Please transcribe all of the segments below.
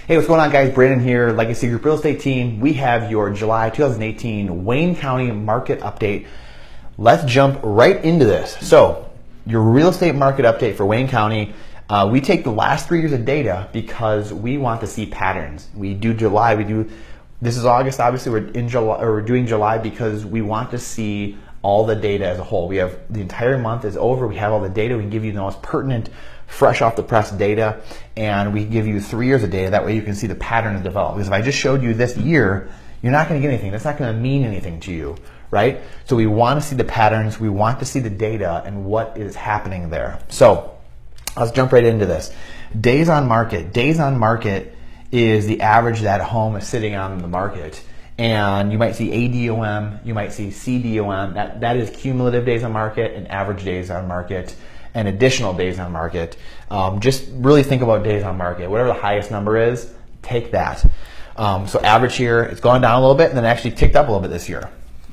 Hey, what's going on, guys? Brandon here, Legacy Group Real Estate Team. We have your July 2018 Wayne County market update. Let's jump right into this. So, your real estate market update for Wayne County. We take the last 3 years of data because we want to see patterns. We do July. This is August. Obviously, we're in July, or we're doing July because we want to see all the data as a whole. We have the entire month is over. We have all the data. We can give you the most pertinent, fresh off the press data, and we give you 3 years of data. That way you can see the patterns develop. Because if I just showed you this year, you're not going to get anything. That's not going to mean anything to you, right? So we want to see the patterns. We want to see the data and what is happening there. So let's jump right into this. Days on market. Days on market is the average that home is sitting on the market. And you might see ADOM, you might see CDOM. That is cumulative days on market and average days on market and additional days on market. Just really think about days on market. Whatever the highest number is, take that. So average here, it's gone down a little bit and then actually ticked up a little bit this year.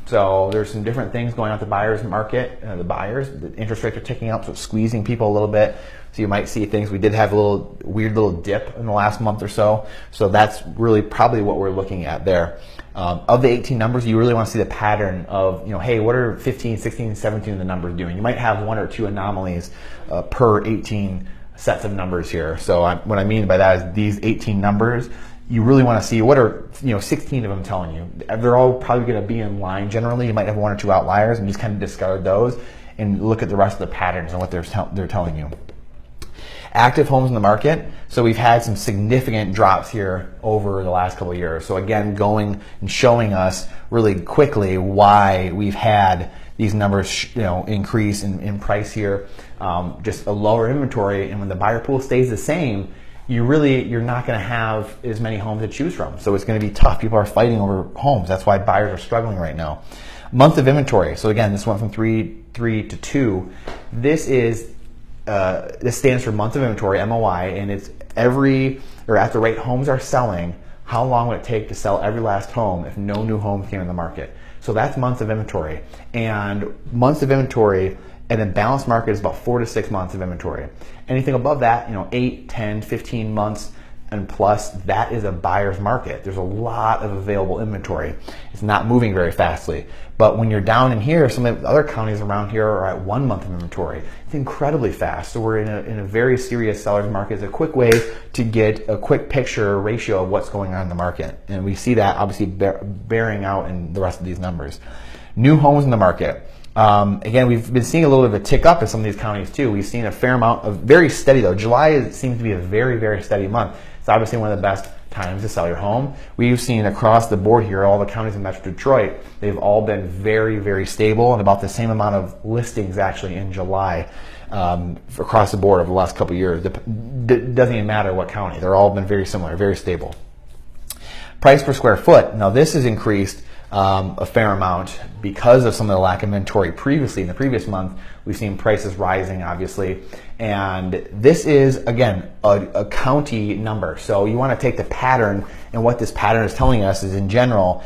So there's some different things going on at the buyer's market. The interest rates are ticking up, so it's squeezing people a little bit. So you might see things. We did have a weird little dip in the last month or so. So that's really probably what we're looking at there. Of the 18 numbers, you really want to see the pattern of, hey, what are 15, 16, 17 of the numbers doing? You might have one or two anomalies per 18 sets of numbers here. So what I mean by that is these 18 numbers, you really want to see what are 16 of them telling you. They're all probably going to be in line generally. You might have one or two outliers and just kind of discard those and look at the rest of the patterns and what they're telling you. Active homes in the market. So we've had some significant drops here over the last couple of years. So again, going and showing us really quickly why we've had these numbers increase in price here. Just a lower inventory, and when the buyer pool stays the same, you're not going to have as many homes to choose from. So it's going to be tough. People are fighting over homes. That's why buyers are struggling right now. Month of inventory. So again, this went from three to 2. This stands for month of inventory, MOI, and it's at the rate homes are selling, how long would it take to sell every last home if no new homes came in the market? So that's months of inventory. And months of inventory in a balanced market is about 4 to 6 months of inventory. Anything above that, 8, 10, 15 months and plus, that is a buyer's market. There's a lot of available inventory. It's not moving very fastly. But when you're down in here, some of the other counties around here are at 1 month of inventory. It's incredibly fast. So we're in a very serious seller's market. It's a quick way to get a quick picture ratio of what's going on in the market. And we see that obviously bearing out in the rest of these numbers. New homes in the market. Again, we've been seeing a little bit of a tick up in some of these counties too. We've seen a fair amount of very steady though. July seems to be a very, very steady month. It's obviously one of the best times to sell your home. We've seen across the board here, all the counties in Metro Detroit, they've all been very, very stable and about the same amount of listings actually in July across the board over the last couple of years. It doesn't even matter what county. They're all been very similar, very stable. Price per square foot. Now this has increased a fair amount because of some of the lack of inventory previously. In the previous month, we've seen prices rising, obviously. And this is, again, a county number. So you want to take the pattern, and what this pattern is telling us is in general,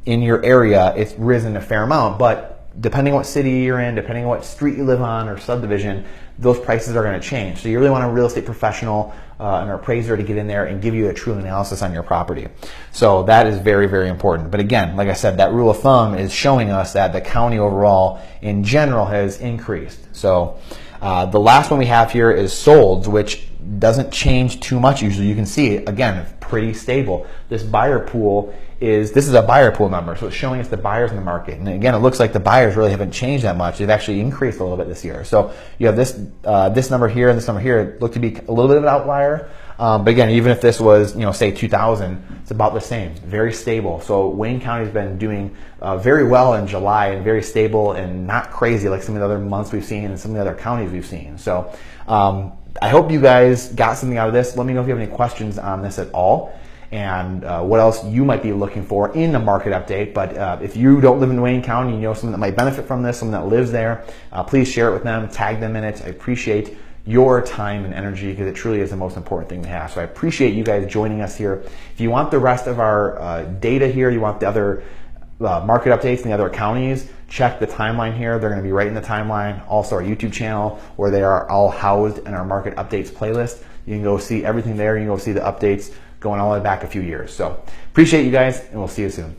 in your area, it's risen a fair amount. But depending on what city you're in, depending on what street you live on or subdivision, those prices are going to change. So you really want a real estate professional, an appraiser to get in there and give you a true analysis on your property. So that is very, very important. But again, like I said, that rule of thumb is showing us that the county overall in general has increased. So the last one we have here is solds, which doesn't change too much usually. You can see it, again, pretty stable. This buyer pool this is a buyer pool number, so it's showing us the buyers in the market. And again, it looks like the buyers really haven't changed that much. They've actually increased a little bit this year. So you have this number here and this number here look to be a little bit of an outlier. But again, even if this was, say 2000, it's about the same, very stable. So Wayne County has been doing very well in July and very stable and not crazy like some of the other months we've seen and some of the other counties we've seen. So I hope you guys got something out of this. Let me know if you have any questions on this at all and what else you might be looking for in the market update. But if you don't live in Wayne County, you know someone that might benefit from this, someone that lives there, please share it with them, tag them in it. I appreciate your time and energy because it truly is the most important thing to have. So I appreciate you guys joining us here. If you want the rest of our data here, you want the other market updates in the other counties, check the timeline here. They're going to be right in the timeline. Also our YouTube channel where they are all housed in our market updates playlist. You can go see everything there. You can go see the updates going all the way back a few years. So appreciate you guys, and we'll see you soon.